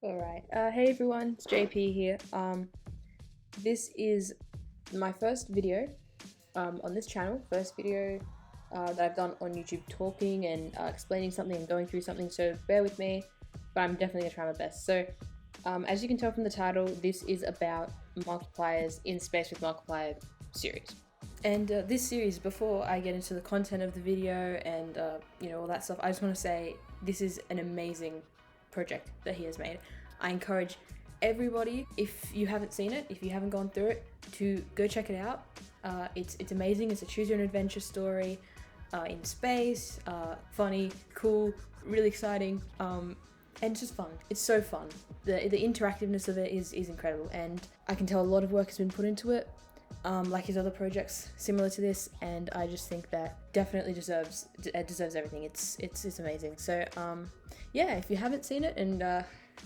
Alright, hey everyone, it's JP here. This is my first video on this channel, first video that I've done on YouTube talking and explaining something and going through something, so bear with me, but I'm definitely going to try my best. So, as you can tell from the title, this is about Markiplier'S In Space with Markiplier series. And this series, before I get into the content of the video and all that stuff, I just want to say this is an amazing project that he has made. I encourage everybody, if you haven't seen it, if you haven't gone through it, to go check it out. It's amazing. It's a choose your own adventure story in space, funny, cool, really exciting, and it's just fun. It's so fun. The interactiveness of it is incredible, and I can tell a lot of work has been put into it, like his other projects similar to this, and I just think that definitely deserves everything. It's amazing. So yeah, if you haven't seen it, and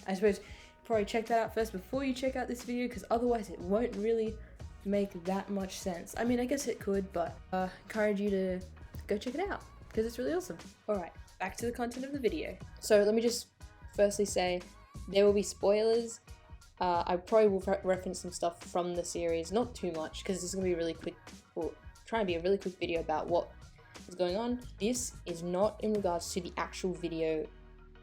I suppose probably check that out first before you check out this video, because otherwise it won't really make that much sense. I mean, I guess it could, but encourage you to go check it out because it's really awesome. Alright, back to the content of the video. So let me just firstly say there will be spoilers. I probably will reference some stuff from the series, not too much, because this is going to be really quick, or try and be a really quick video about what is going on. This is not in regards to the actual video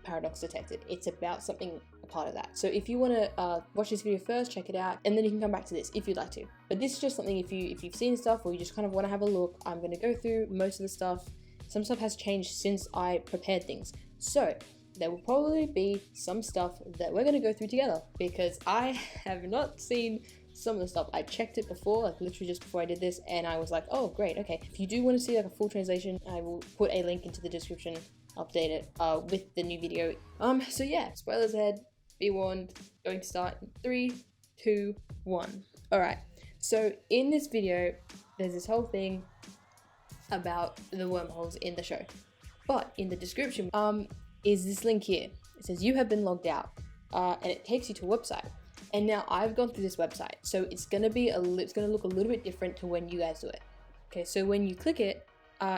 paradox detected. It's about something a part of that. So if you want to watch this video first, check it out, and then you can come back to this if you'd like to. But this is just something if you've seen stuff or you just kind of want to have a look. I'm going to go through most of the stuff. Some stuff has changed since I prepared things. So there will probably be some stuff that we're going to go through together, because I have not seen some of the stuff. I checked it before, like literally just before I did this, and I was like, oh great, okay. If you do want to see like a full translation, I will put a link into the description, update it with the new video. So yeah, spoilers ahead, be warned, going to start in 3, 2, 1. Alright, so in this video, there's this whole thing about the wormholes in the show, but in the description, is this link here. It says you have been logged out, and it takes you to a website. And now I've gone through this website, so it's gonna look a little bit different to when you guys do it. Okay, so when you click it,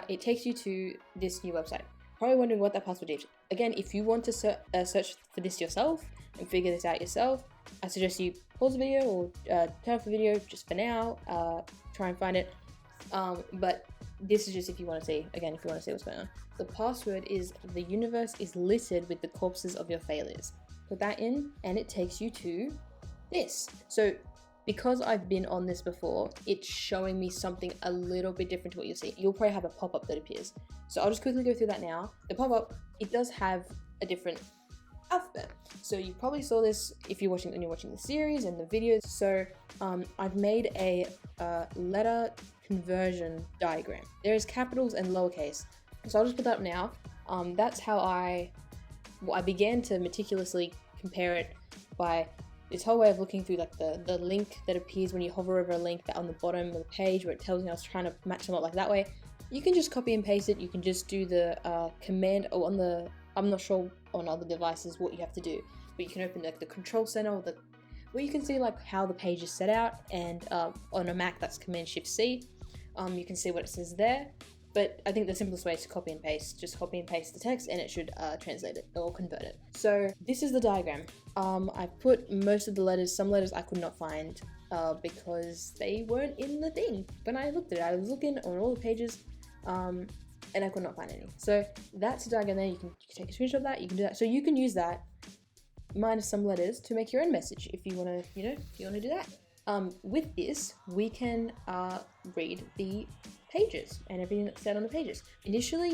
it takes you to this new website. Probably wondering what that password is. Again, if you want to search for this yourself and figure this out yourself, I suggest you pause the video or turn off the video just for now. Try and find it. But this is just if you want to see, again, if you want to see what's going on. The password is "the universe is littered with the corpses of your failures." Put that in, and it takes you to this. So because I've been on this before, it's showing me something a little bit different to what you'll see. You'll probably have a pop-up that appears. So I'll just quickly go through that now. The pop-up, it does have a different alphabet. So you probably saw this if you're watching the series and the videos. So I've made a letter conversion diagram. There is capitals and lowercase. So I'll just put that up now. That's how I began to meticulously compare it by this whole way of looking through like the link that appears when you hover over a link that on the bottom of the page where it tells me I was trying to match them up like that way. You can just copy and paste it. You can just do the command I'm not sure on other devices what you have to do, but you can open like the control center or where you can see like how the page is set out, and on a Mac that's Command-Shift-C. You can see what it says there. But I think the simplest way is to copy and paste. Just copy and paste the text and it should translate it or convert it. So this is the diagram. I put most of the letters. Some letters I could not find because they weren't in the thing. When I looked at it, I was looking on all the pages and I could not find any. So that's the diagram there. You can take a screenshot of that. You can do that. So you can use that minus some letters to make your own message if you want to, if you want to do that. With this, we can read the pages and everything that's said on the pages. Initially,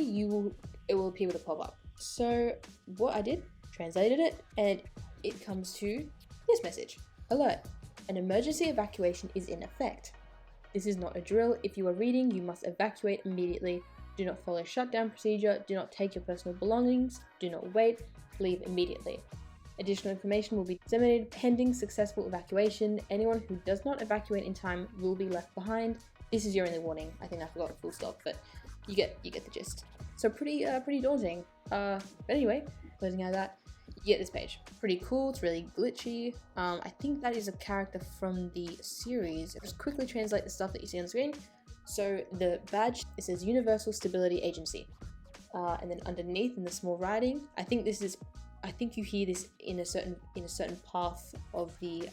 it will appear with a pop-up. So what I did, translated it, and it comes to this message. Alert, an emergency evacuation is in effect. This is not a drill. If you are reading, you must evacuate immediately. Do not follow shutdown procedure. Do not take your personal belongings. Do not wait. Leave immediately. Additional information will be disseminated pending successful evacuation. Anyone who does not evacuate in time will be left behind. This is your only warning. I think I forgot a full stop, but you get the gist. So pretty daunting. But anyway, closing out of that, you get this page. Pretty cool. It's really glitchy. I think that is a character from the series. I'll just quickly translate the stuff that you see on the screen. So the badge, it says Universal Stability Agency, and then underneath in the small writing, I think this is I think you hear this in a certain path of the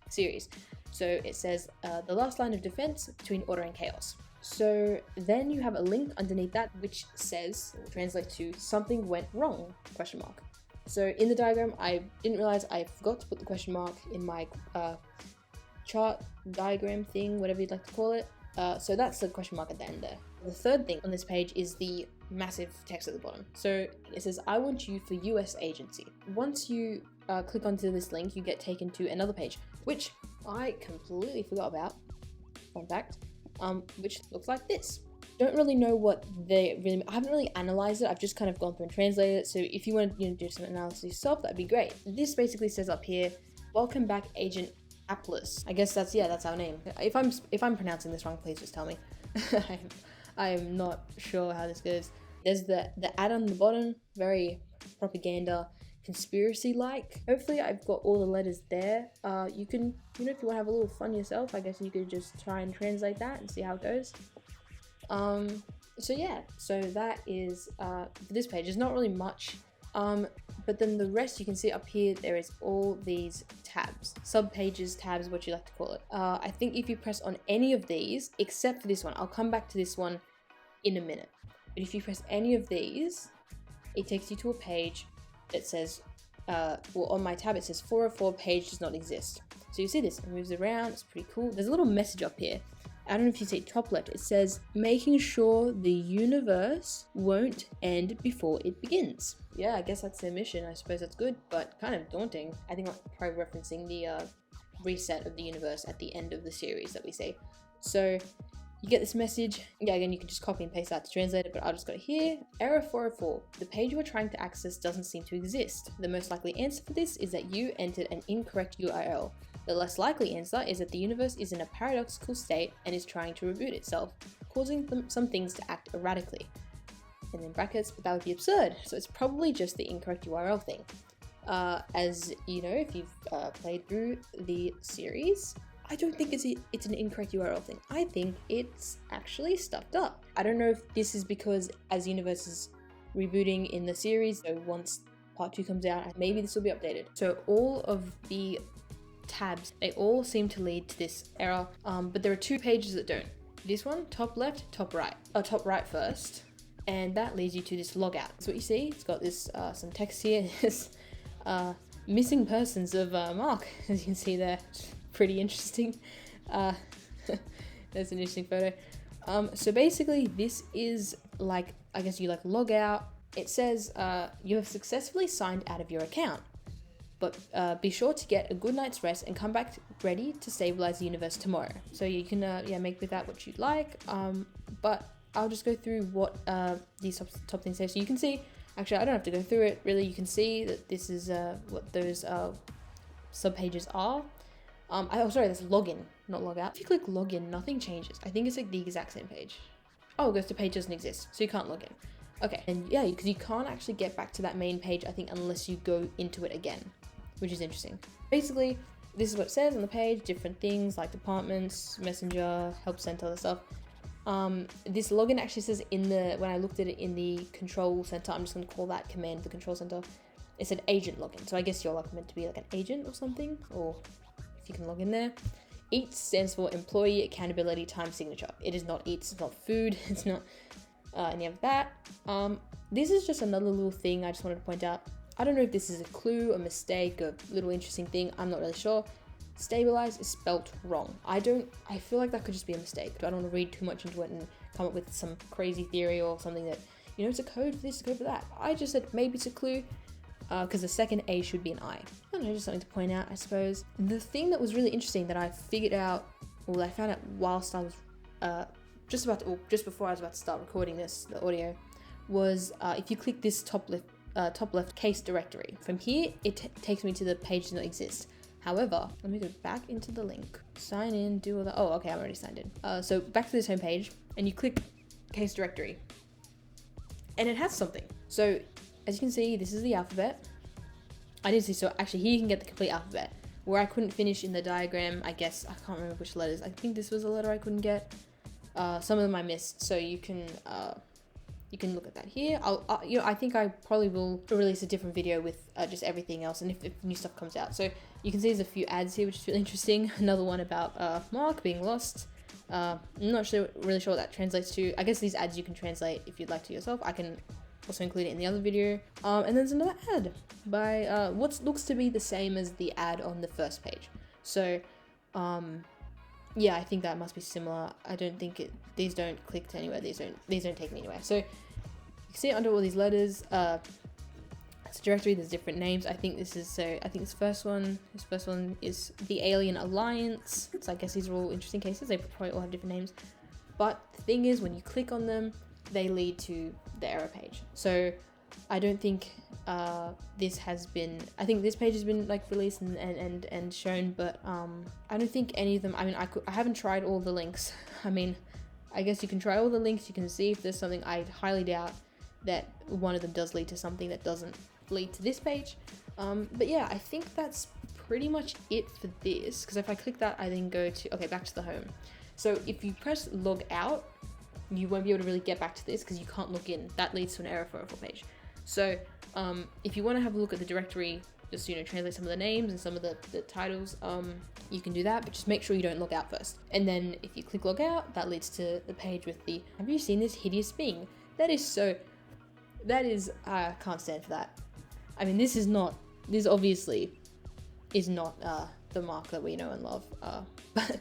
series. So it says the last line of defense between order and chaos. So then you have a link underneath that which says, or translate to, something went wrong, question mark. So in the diagram, I didn't realize I forgot to put the question mark in my chart diagram thing, whatever you'd like to call it. So that's the question mark at the end there. The third thing on this page is the massive text at the bottom. So it says, I want you for US agency. Once you click onto this link, you get taken to another page, which I completely forgot about, fun fact, which looks like this. Don't really know what I haven't really analyzed it. I've just kind of gone through and translated it. So if you want to do some analysis yourself, that'd be great. This basically says up here, welcome back, Agent Atlas. I guess that's our name. If I'm pronouncing this wrong, please just tell me. I'm not sure how this goes. There's the ad on the bottom, very propaganda, conspiracy-like. Hopefully I've got all the letters there. You can, if you want to have a little fun yourself, I guess you could just try and translate that and see how it goes. So yeah, so that is for this page. There's not really much, but then the rest you can see up here, there is all these tabs, sub-pages, tabs, what you like to call it. I think if you press on any of these, except for this one, I'll come back to this one in a minute, but if you press any of these, it takes you to a page that says, well, on my tab it says 404 page does not exist. So you see this, it moves around, it's pretty cool. There's a little message up here. I don't know if you see top left, it says, making sure the universe won't end before it begins. Yeah, I guess that's their mission. I suppose that's good, but kind of daunting. I think I'm probably referencing the reset of the universe at the end of the series that we see. So you get this message. Yeah, again, you can just copy and paste that to translate it, but I'll just go here. Error 404. The page you are trying to access doesn't seem to exist. The most likely answer for this is that you entered an incorrect URL. The less likely answer is that the universe is in a paradoxical state and is trying to reboot itself, causing some things to act erratically. And then brackets, but that would be absurd. So it's probably just the incorrect URL thing. As you know, if you've played through the series, I don't think it's an incorrect URL thing. I think it's actually stuffed up. I don't know if this is because as universe is rebooting in the series, so once part 2 comes out, maybe this will be updated. So all of the tabs, they all seem to lead to this error, but there are 2 pages that don't. This one, top left, top right. Top right first, and that leads you to this logout. That's what you see. It's got this some text here. This missing persons of Mark, as you can see there. Pretty interesting. That's an interesting photo. So basically this is like, I guess you like log out. It says you have successfully signed out of your account, but be sure to get a good night's rest and come back ready to stabilize the universe tomorrow. So you can make with that what you'd like, but I'll just go through what these top things say. So you can see, actually I don't have to go through it really, you can see that this is what those subpages are. Sorry, that's login, not log out. If you click login, nothing changes. I think it's like the exact same page. Oh, it goes to page doesn't exist, so you can't log in. Okay, and yeah, because you can't actually get back to that main page, I think, unless you go into it again, which is interesting. Basically, this is what it says on the page, different things like departments, messenger, help center, other stuff. This login actually says when I looked at it in the control center, I'm just going to call that command the control center, it said agent login. So I guess you're like meant to be like an agent or something, or if you can log in there. EATS stands for Employee Accountability Time Signature. It is not EATS, it's not food, it's not any of that. This is just another little thing I just wanted to point out. I don't know if this is a clue, a mistake, a little interesting thing, I'm not really sure. Stabilize is spelt wrong. I feel like that could just be a mistake. I don't want to read too much into it and come up with some crazy theory or something that, it's a code for this, a code for that. I just said maybe it's a clue, because the second A should be an I. I don't know, just something to point out, I suppose. The thing that was really interesting that I figured out, or that I found out whilst I was just before I was about to start recording the audio, was if you click this top left case directory. From here, it takes me to the page that does not exist. However, let me go back into the link, sign in, do all that. Oh, okay, I'm already signed in. So back to this home page, and you click case directory, and it has something. So as you can see, this is the alphabet. I did see, so actually here you can get the complete alphabet. Where I couldn't finish in the diagram, I guess, I can't remember which letters. I think this was a letter I couldn't get. Some of them I missed, so you can you can look at that here. You know, I think I probably will release a different video with just everything else, and if new stuff comes out. So you can see there's a few ads here, which is really interesting. Another one about Mark being lost. I'm not really sure what that translates to. I guess these ads you can translate if you'd like to yourself. I can also include it in the other video. And then there's another ad by what looks to be the same as the ad on the first page. So yeah, I think that must be similar. I don't think these don't click to anywhere. These don't take me anywhere. So you can see under all these letters, it's a directory. There's different names. I think this first one is the Alien Alliance. So I guess these are all interesting cases. They probably all have different names. But the thing is, when you click on them, they lead to the error page. So I don't think this has been, I think this page has been like released and shown, but I don't think any of them, I mean, I haven't tried all the links. I mean, I guess you can try all the links, you can see if there's something. I highly doubt that one of them does lead to something that doesn't lead to this page. But yeah, I think that's pretty much it for this, because if I click that, I then go to, okay, back to the home. So if you press log out, you won't be able to really get back to this because you can't log in. That leads to an error for a full page. So if you want to have a look at the directory, just, you know, translate some of the names and some of the titles, you can do that, but just make sure you don't log out first. And then if you click log out, that leads to the page with the, have you seen this hideous thing? I can't stand for that. I mean, this obviously is not the Mark that we know and love. But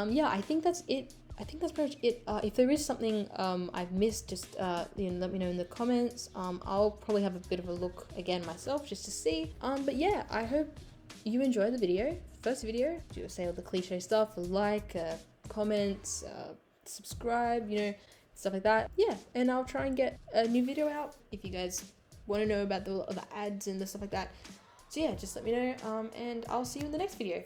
yeah, I think that's it. I think that's pretty much it. If there is something I've missed, just you know, let me know in the comments. I'll probably have a bit of a look again myself just to see. But yeah, I hope you enjoyed the video. First video, do say all the cliche stuff, like, comments, subscribe, you know, stuff like that. Yeah, and I'll try and get a new video out if you guys want to know about the ads and the stuff like that. So yeah, just let me know, and I'll see you in the next video.